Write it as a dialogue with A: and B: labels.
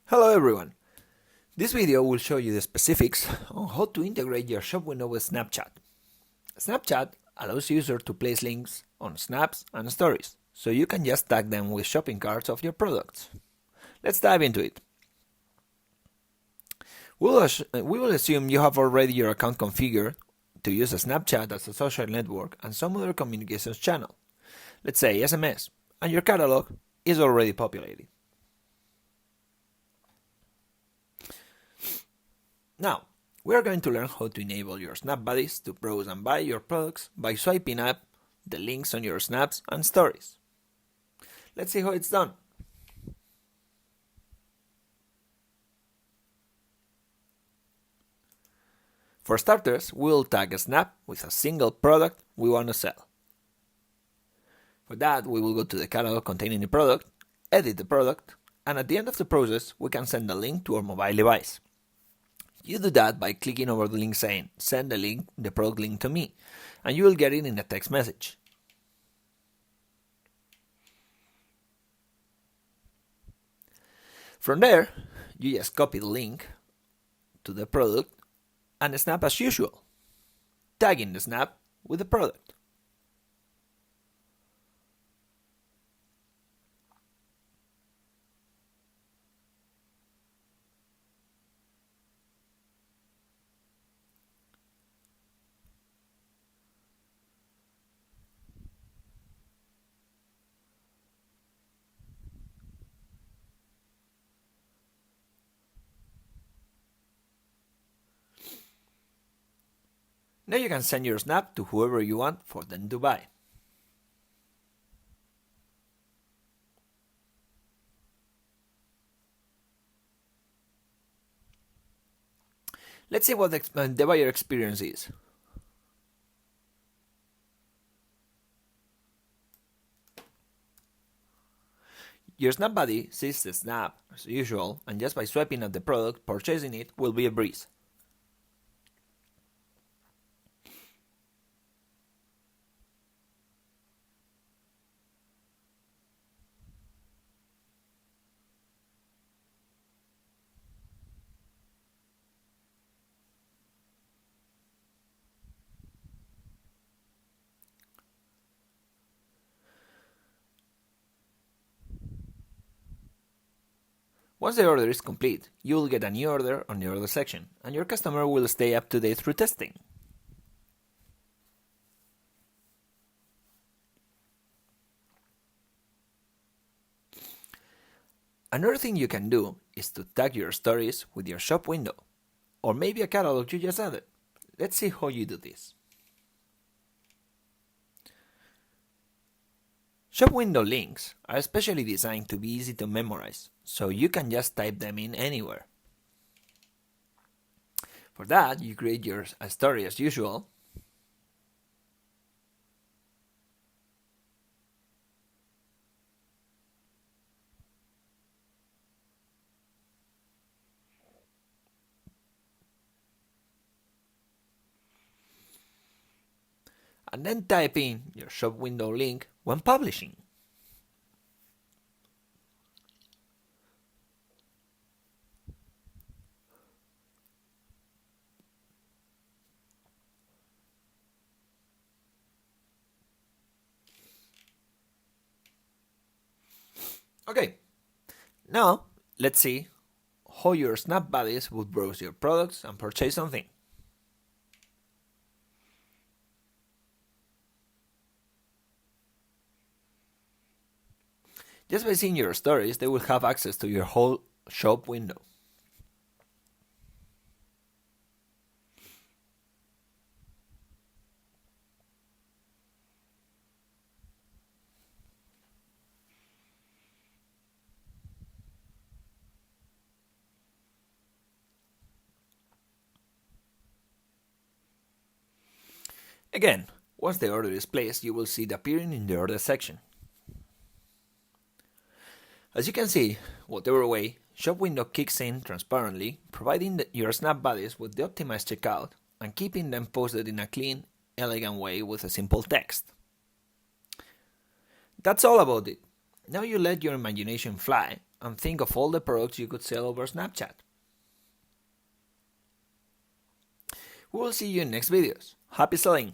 A: Hello everyone! This video will show you the specifics on how to integrate your shop window with Snapchat. Snapchat allows users to place links on snaps and stories, so you can just tag them with shopping carts of your products. Let's dive into it. We will assume you have already your account configured to use a Snapchat as a social network and some other communications channel, let's say SMS, and your catalog is already populated. Now, we are going to learn how to enable your Snap Buddies to browse and buy your products by swiping up the links on your snaps and stories. Let's see how it's done. For starters, we'll tag a snap with a single product we want to sell. For that, we will go to the catalog containing the product, edit the product, and at the end of the process, we can send a link to our mobile device. You do that by clicking over the link saying, send the product link to me, and you will get it in a text message. From there, you just copy the link to the product and snap as usual, tagging the snap with the product. Now you can send your snap to whoever you want for them to buy. Let's see what the buyer experience is. Your Snap Buddy sees the snap as usual, and just by swiping at the product, purchasing it will be a breeze. Once the order is complete, you will get a new order on the order section, and your customer will stay up to date through testing. Another thing you can do is to tag your stories with your shop window, or maybe a catalog you just added. Let's see how you do this. Shop window links are especially designed to be easy to memorize, so you can just type them in anywhere. For that, you create your story as usual, and then type in your shop window link when publishing. Okay, now let's see how your Snap Buddies would browse your products and purchase something. Just by seeing your stories, they will have access to your whole shop window. Again, once the order is placed, you will see it appearing in the order section. As you can see, whatever way, Shop Window kicks in transparently, providing your Snap Buddies with the optimized checkout and keeping them posted in a clean, elegant way with a simple text. That's all about it. Now you let your imagination fly and think of all the products you could sell over Snapchat. We will see you in next videos. Happy selling!